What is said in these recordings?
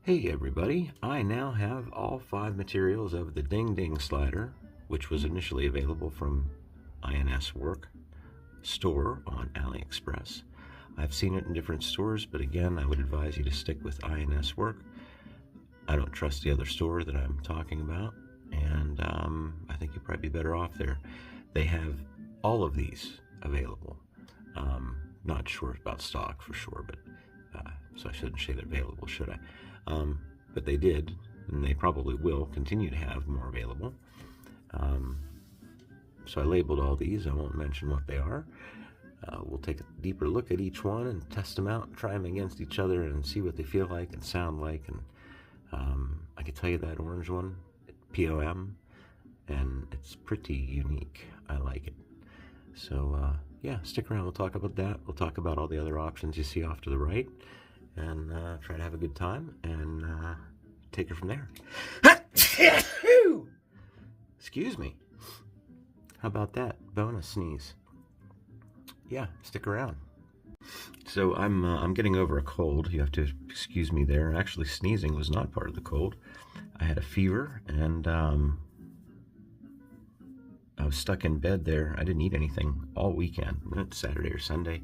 Hey everybody, I now have all 5 materials of the Ding Ding slider, which was initially available from INS Work store on AliExpress. I've seen it in different stores, but again, I would advise you to stick with INS Work. I don't trust the other store that I'm talking about, and I think you'll probably be better off there. They have all of these available. Not sure about stock for sure, but so I shouldn't say they're available, should I? But they did, and they probably will continue to have more available. So I labeled all these. I won't mention what they are. We'll take a deeper look at each one and test them out and try them against each other and see what they feel like and sound like. And I can tell you that orange one, POM, and it's pretty unique. I like it. So yeah, stick around. We'll talk about that. We'll talk about all the other options you see off to the right, and try to have a good time and take it from there. Excuse me. How about that bonus sneeze? Yeah, stick around. So I'm getting over a cold. You have to excuse me there. Actually, sneezing was not part of the cold. I had a fever, and I was stuck in bed there. I didn't eat anything all weekend. Saturday or Sunday,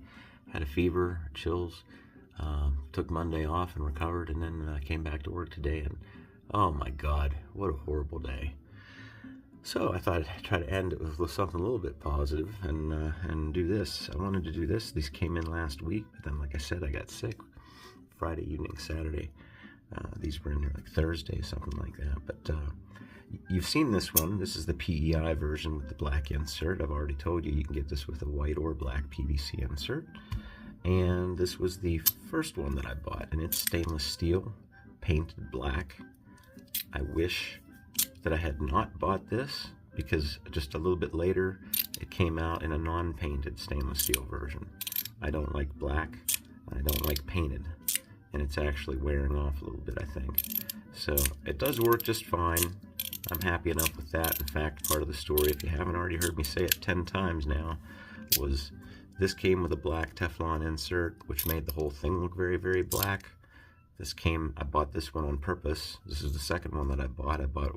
had a fever, chills. Took Monday off and recovered, and then came back to work today, and oh my God, what a horrible day. So I thought I'd try to end it with something a little bit positive and do this. I wanted to do this. These came in last week, but then, like I said, I got sick Friday evening, Saturday. These were in there like Thursday, something like that. But you've seen this one. This is the PEI version with the black insert. I've already told you can get this with a white or black PVC insert. And this was the first one that I bought, and it's stainless steel, painted black. I wish that I had not bought this, because just a little bit later it came out in a non-painted stainless steel version. I don't like black, I don't like painted, and it's actually wearing off a little bit, I think. So it does work just fine. I'm happy enough with that. In fact, part of the story, if you haven't already heard me say it 10 times now, was this came with a black Teflon insert, which made the whole thing look very, very black. I bought this one on purpose. This is the second one that I bought. I bought it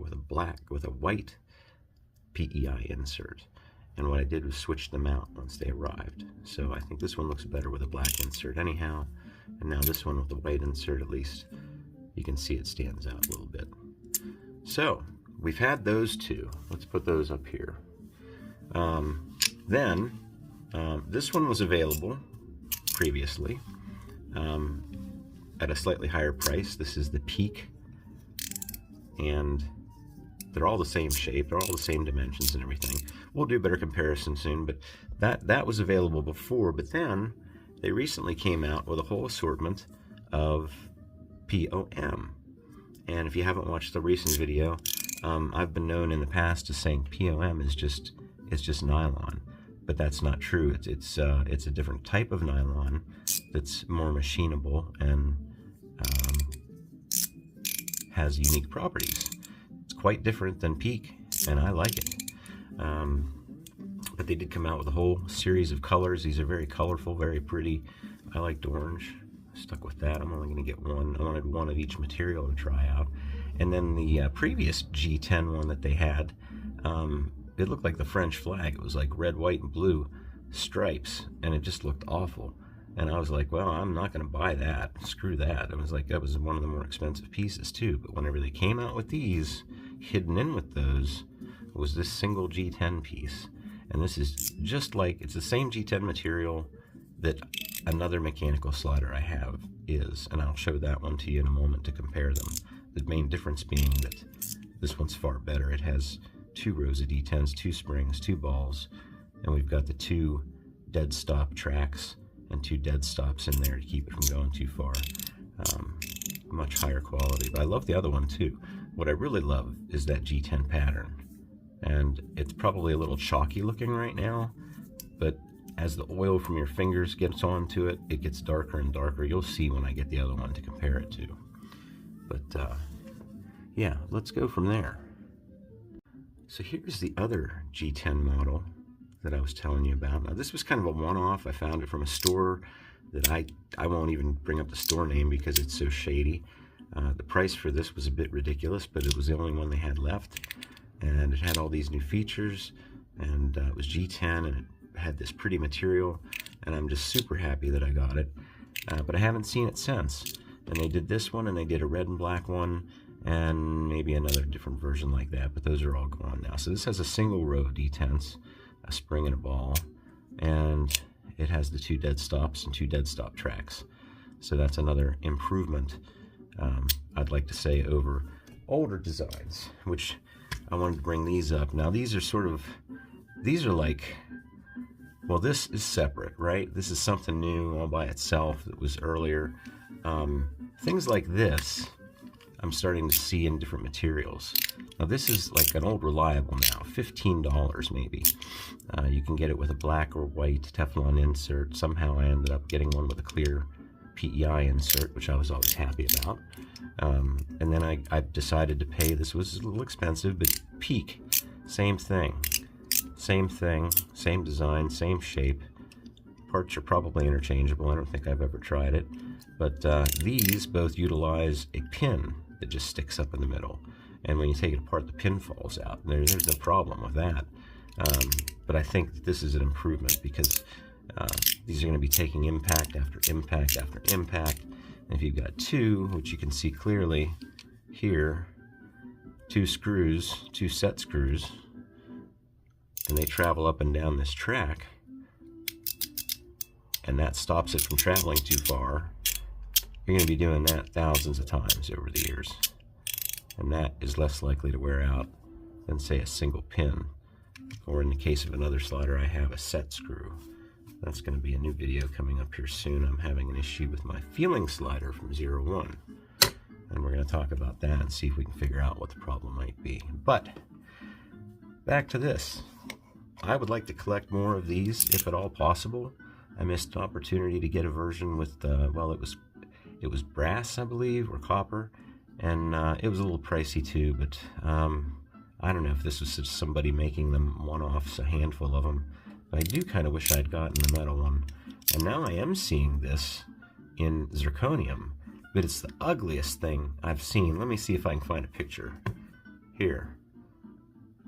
with a white PEI insert. And what I did was switch them out once they arrived. So I think this one looks better with a black insert anyhow. And now this one with the white insert, at least, you can see it stands out a little bit. So we've had those two. Let's put those up here. This one was available previously at a slightly higher price. This is the Peak, and they're all the same shape, they're all the same dimensions and everything. We'll do a better comparison soon, but that was available before, but then they recently came out with a whole assortment of POM. And if you haven't watched the recent video, I've been known in the past as saying POM is just nylon. But that's not true. It's a different type of nylon that's more machinable and has unique properties. It's quite different than Peak, and I like it. But they did come out with a whole series of colors. These are very colorful, very pretty. I liked orange. Stuck with that. I'm only going to get one. I wanted one of each material to try out. And then the previous G10 one that they had, it looked like the French flag. It was like red, white, and blue stripes, and it just looked awful. And I was like, well, I'm not going to buy that. Screw that. It was like, that was one of the more expensive pieces too. But whenever they came out with these, hidden in with those was this single G10 piece. And this is just like, it's the same G10 material that another mechanical slider I have is. And I'll show that one to you in a moment to compare them. The main difference being that this one's far better. It has 2 rows of D10s, 2 springs, 2 balls, and we've got the 2 dead stop tracks and 2 dead stops in there to keep it from going too far. Much higher quality, but I love the other one too. What I really love is that G10 pattern, and it's probably a little chalky looking right now, but as the oil from your fingers gets onto it, it gets darker and darker. You'll see when I get the other one to compare it to. But yeah, let's go from there. So here's the other G10 model that I was telling you about. Now this was kind of a one-off. I found it from a store that I won't even bring up the store name because it's so shady. The price for this was a bit ridiculous, but it was the only one they had left, and it had all these new features, and it was G10, and it had this pretty material, and I'm just super happy that I got it. But I haven't seen it since. And they did this one, and they did a red and black one, and maybe another different version like that, but those are all gone now. So this has a single row of detents, a spring and a ball, and it has the 2 dead stops and 2 dead stop tracks. So that's another improvement, I'd like to say, over older designs, which I wanted to bring these up. Now these are like, well, this is separate, right? This is something new all by itself that was earlier. Things like this I'm starting to see in different materials. Now this is like an old reliable now, $15 maybe. You can get it with a black or white Teflon insert. Somehow I ended up getting one with a clear PEI insert, which I was always happy about. And then I decided to pay, this was a little expensive, but Peak, same thing, same design, same shape. Parts are probably interchangeable. I don't think I've ever tried it. But these both utilize a pin that just sticks up in the middle. And when you take it apart, the pin falls out. There's no problem with that. But I think that this is an improvement because these are going to be taking impact after impact after impact. And if you've got 2, which you can see clearly here, 2 screws, 2 set screws, and they travel up and down this track, and that stops it from traveling too far, you're going to be doing that thousands of times over the years. And that is less likely to wear out than, say, a single pin. Or in the case of another slider, I have a set screw. That's going to be a new video coming up here soon. I'm having an issue with my feeling slider from 01. And we're going to talk about that and see if we can figure out what the problem might be. But back to this. I would like to collect more of these if at all possible. I missed an opportunity to get a version with, well, it was brass, I believe, or copper. And it was a little pricey too, but I don't know if this was just somebody making them one-offs, a handful of them. But I do kind of wish I'd gotten the metal one. And now I am seeing this in zirconium, but it's the ugliest thing I've seen. Let me see if I can find a picture here.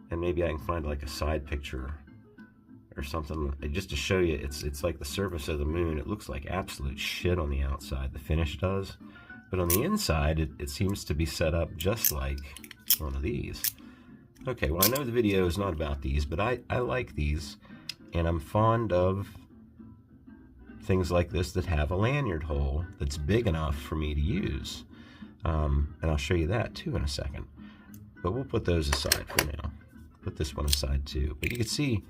And maybe I can find like a side picture or something, just to show you. It's like the surface of the moon. It looks like absolute shit on the outside, the finish does. But on the inside, it seems to be set up just like one of these. Okay, well, I know the video is not about these, but I like these, and I'm fond of things like this that have a lanyard hole that's big enough for me to use. And I'll show you that too in a second. But we'll put those aside for now. Put this one aside too. But you can see,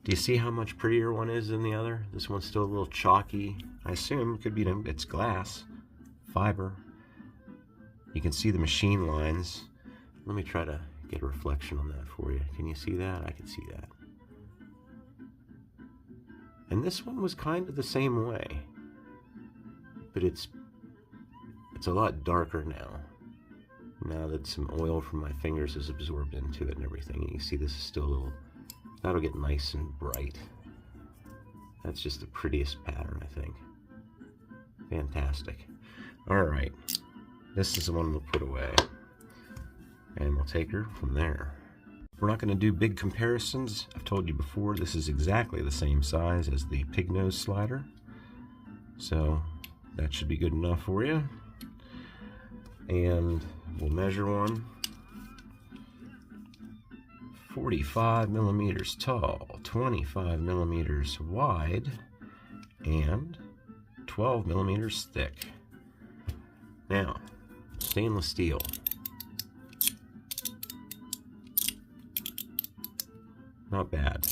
do you see how much prettier one is than the other? This one's still a little chalky. I assume it could be, it's glass, fiber. You can see the machine lines. Let me try to get a reflection on that for you. Can you see that? I can see that. And this one was kind of the same way, but it's a lot darker now that some oil from my fingers is absorbed into it and everything. And you see this is still a little, that'll get nice and bright. That's just the prettiest pattern, I think. Fantastic. All right, this is the one we'll put away, and we'll take her from there. We're not going to do big comparisons. I've told you before, this is exactly the same size as the pig nose slider, so that should be good enough for you. And we'll measure one. 45 millimeters tall, 25 millimeters wide, and 12 millimeters thick. Now, stainless steel. Not bad.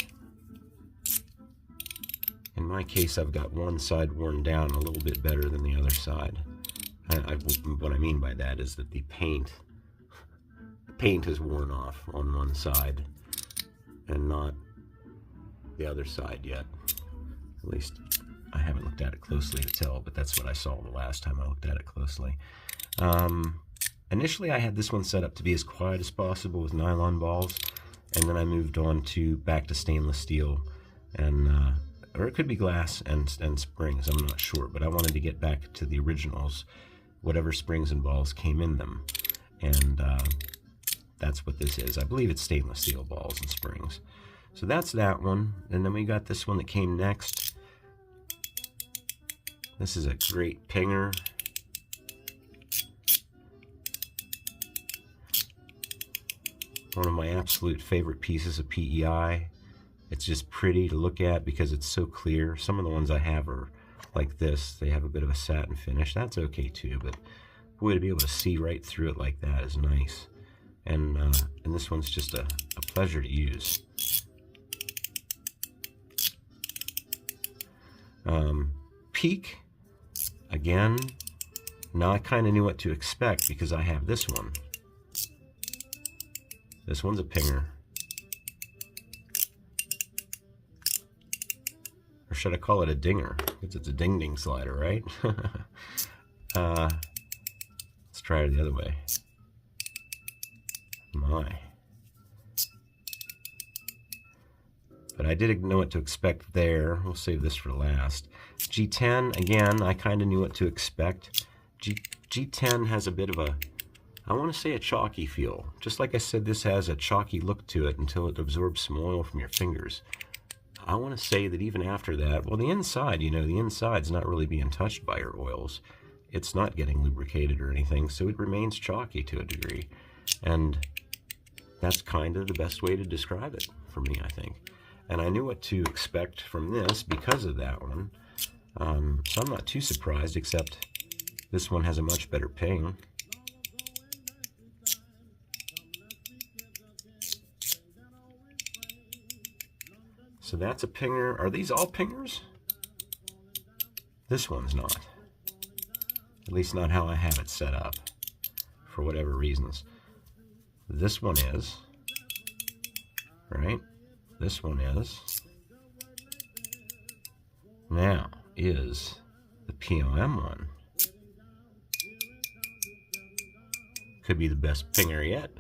In my case, I've got one side worn down a little bit better than the other side. What I mean by that is that the paint is worn off on one side and not the other side yet. At least I haven't looked at it closely to tell, but that's what I saw the last time I looked at it closely. Initially, I had this one set up to be as quiet as possible with nylon balls, and then I moved on to back to stainless steel, and or it could be glass and springs, I'm not sure, but I wanted to get back to the originals whatever springs and balls came in them. And that's what this is. I believe it's stainless steel balls and springs. So that's that one. And then we got this one that came next. This is a great pinger. One of my absolute favorite pieces of PEI. It's just pretty to look at because it's so clear. Some of the ones I have are like this. They have a bit of a satin finish. That's okay too, but boy, to be able to see right through it like that is nice. And this one's just a pleasure to use. Peak, again, now I kind of knew what to expect because I have this one. This one's a pinger. Or should I call it a dinger? Because it's a ding-ding slider, right? Let's try it the other way. My. But I did know what to expect there. We'll save this for last. G10, again, I kind of knew what to expect. G10 has a bit of a, I want to say a chalky feel. Just like I said, this has a chalky look to it until it absorbs some oil from your fingers. I want to say that even after that, well, the inside, you know, the inside's not really being touched by your oils. It's not getting lubricated or anything, so it remains chalky to a degree. And that's kind of the best way to describe it for me, I think. And I knew what to expect from this because of that one. So I'm not too surprised, except this one has a much better ping. So that's a pinger. Are these all pingers? This one's not. At least not how I have it set up, for whatever reasons. This one is, right? This one is. Now is the POM one. Could be the best pinger yet.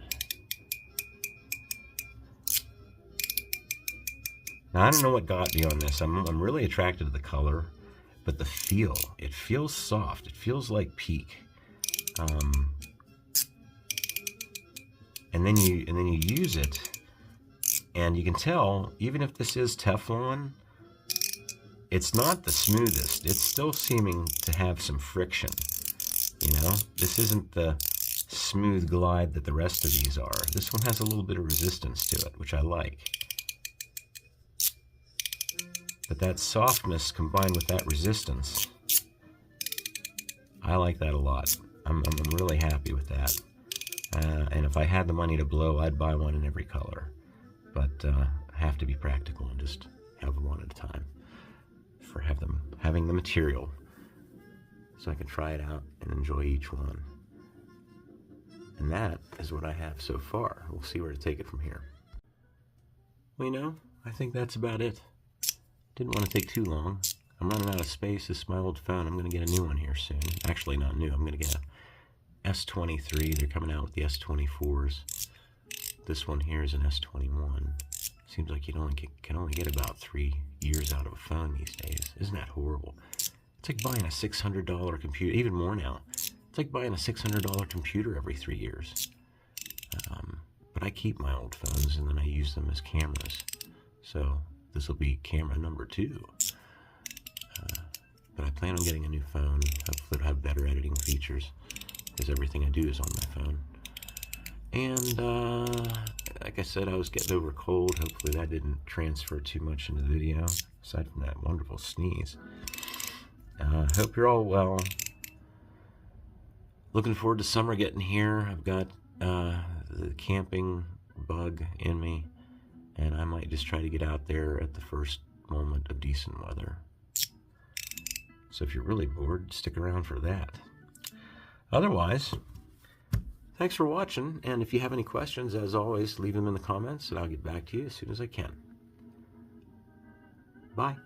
Now, I don't know what got me on this. I'm really attracted to the color, but the feel, it feels soft. It feels like Peak. And then you use it, and you can tell, even if this is Teflon, it's not the smoothest. It's still seeming to have some friction. You know, this isn't the smooth glide that the rest of these are. This one has a little bit of resistance to it, which I like. But that softness combined with that resistance, I like that a lot. I'm really happy with that. And if I had the money to blow, I'd buy one in every color. But I have to be practical and just have one at a time for having the material so I can try it out and enjoy each one. And that is what I have so far. We'll see where to take it from here. Well, you know, I think that's about it. Didn't want to take too long. I'm running out of space. This is my old phone. I'm going to get a new one here soon. Actually, not new. I'm going to get a S23. They're coming out with the S24s. This one here is an S21. Seems like you can only get about 3 years out of a phone these days. Isn't that horrible? It's like buying a $600 computer, even more now. It's like buying a $600 computer every 3 years. But I keep my old phones and then I use them as cameras. So this will be camera number 2. But I plan on getting a new phone. Hopefully it'll have better editing features, because everything I do is on my phone. And like I said, I was getting over a cold. Hopefully that didn't transfer too much into the video, aside from that wonderful sneeze. Hope you're all well. Looking forward to summer getting here. I've got the camping bug in me, and I might just try to get out there at the first moment of decent weather. So if you're really bored, stick around for that. Otherwise, thanks for watching, and if you have any questions, as always, leave them in the comments, and I'll get back to you as soon as I can. Bye.